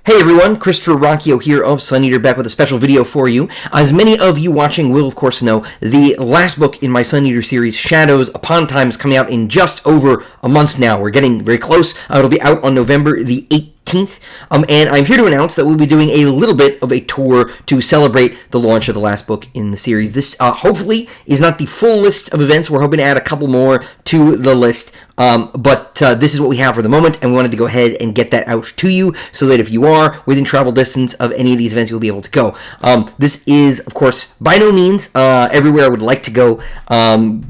Hey everyone, Christopher Ruocchio here of Sun Eater back with a special video for you. As many of you watching will of course know, the last book in my Sun Eater series, Shadows Upon Time, is coming out in just over a month now. We're getting very close. It'll be out on November the 18th, and I'm here to announce that we'll be doing a little bit of a tour to celebrate the launch of the last book in the series. This hopefully is not the full list of events. We're hoping to add a couple more to the list. But this is what we have for the moment, and we wanted to go ahead and get that out to you so that if you are within travel distance of any of these events, you'll be able to go. This is, of course, by no means everywhere I would like to go.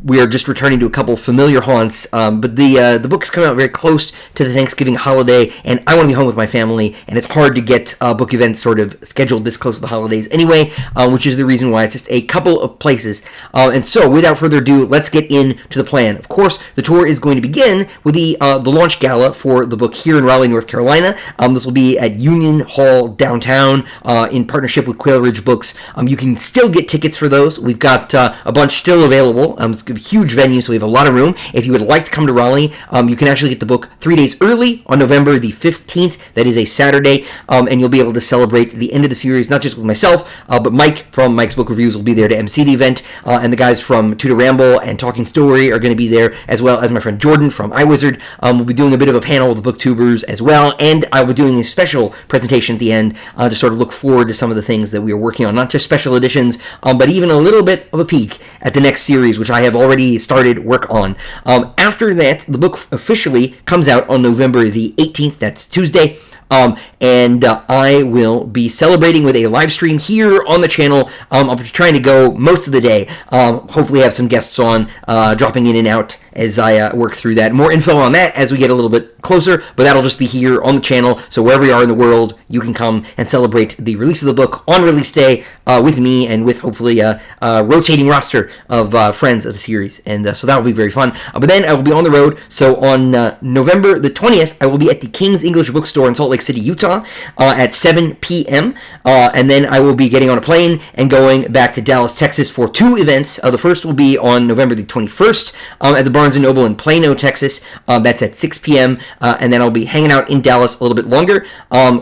We are just returning to a couple familiar haunts, but the book is coming out very close to the Thanksgiving holiday, and I want to be home with my family, and it's hard to get book events sort of scheduled this close to the holidays anyway, which is the reason why it's just a couple of places. And so, without further ado, let's get into the plan. Of course, the tour is going to begin with the launch gala for the book here in Raleigh, North Carolina. This will be at Union Hall downtown in partnership with Quail Ridge Books. You can still get tickets for those. We've got a bunch still available. It's a huge venue, so we have a lot of room. If you would like to come to Raleigh, you can actually get the book 3 days early on November the 15th. That is a Saturday, and you'll be able to celebrate the end of the series, not just with myself, but Mike from Mike's Book Reviews will be there to MC the event, and the guys from Tudor Ramble and Talking Story are going to be there, as well as my friend Jordan from iWizard. We'll be doing a bit of a panel with the booktubers as well, and I will be doing a special presentation at the end to sort of look forward to some of the things that we are working on, not just special editions, but even a little bit of a peek at the next series, which I have already started work on. After that, the book officially comes out on November the 18th, that's Tuesday. And I will be celebrating with a live stream here on the channel. I'll be trying to go most of the day. Hopefully have some guests on, dropping in and out as I work through that. More info on that as we get a little bit closer, but that'll just be here on the channel, so wherever you are in the world, you can come and celebrate the release of the book on release day with me and with hopefully a rotating roster of friends of the series, and so that will be very fun. But then I will be on the road, so on November the 20th, I will be at the King's English Bookstore in Salt Lake City, Utah at 7 p.m., and then I will be getting on a plane and going back to Dallas, Texas for 2 events. The first will be on November the 21st at the Barnes & Noble in Plano, Texas. That's at 6 p.m., and then I'll be hanging out in Dallas a little bit longer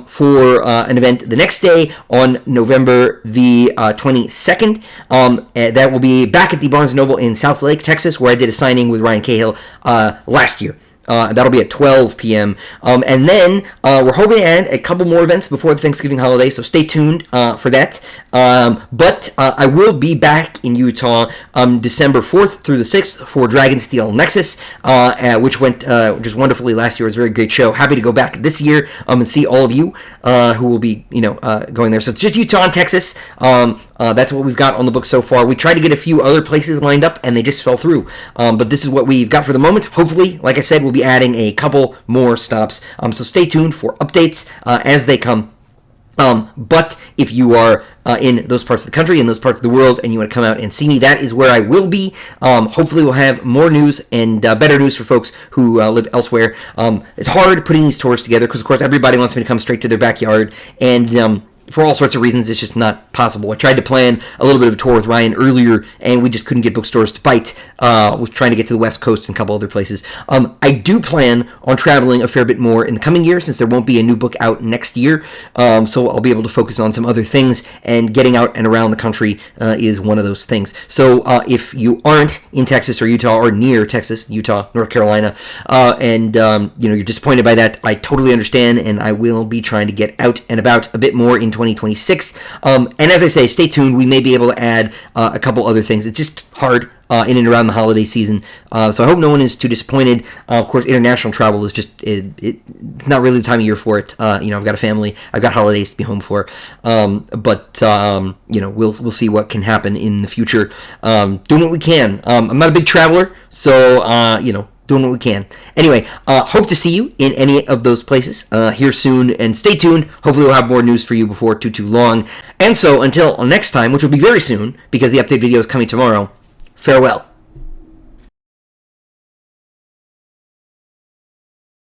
for an event the next day on November the 22nd. That will be back at the Barnes & Noble in South Lake, Texas, where I did a signing with Ryan Cahill last year. That'll be at 12 p.m. And then we're hoping to add a couple more events before the Thanksgiving holiday, so stay tuned for that. But I will be back in Utah December 4th through the 6th for Dragonsteel Nexus, which went just wonderfully last year. It was a very great show. Happy to go back this year and see all of you who will be going there. So it's just Utah and Texas. That's what we've got on the book so far. We tried to get a few other places lined up, and they just fell through. But this is what we've got for the moment. Hopefully, like I said, we'll be adding a couple more stops. So stay tuned for updates as they come. But if you are in those parts of the country, in those parts of the world, and you want to come out and see me, that is where I will be. Hopefully we'll have more news and better news for folks who live elsewhere. It's hard putting these tours together because, of course, everybody wants me to come straight to their backyard, and for all sorts of reasons, it's just not possible. I tried to plan a little bit of a tour with Ryan earlier, and we just couldn't get bookstores to bite. Was trying to get to the West Coast and a couple other places. I do plan on traveling a fair bit more in the coming year, since there won't be a new book out next year. So I'll be able to focus on some other things, and getting out and around the country is one of those things. So if you aren't in Texas or Utah, or near Texas, Utah, North Carolina, and you're disappointed by that, I totally understand, and I will be trying to get out and about a bit more in 2026. And as I say, stay tuned. We may be able to add a couple other things. It's just hard in and around the holiday season. So I hope no one is too disappointed. Of course, international travel is just, it's not really the time of year for it. I've got a family. I've got holidays to be home for. But we'll see what can happen in the future. Doing what we can. I'm not a big traveler, so, doing what we can. Anyway, hope to see you in any of those places here soon, and stay tuned. Hopefully we'll have more news for you before too long. And so until next time, which will be very soon, because the update video is coming tomorrow, farewell.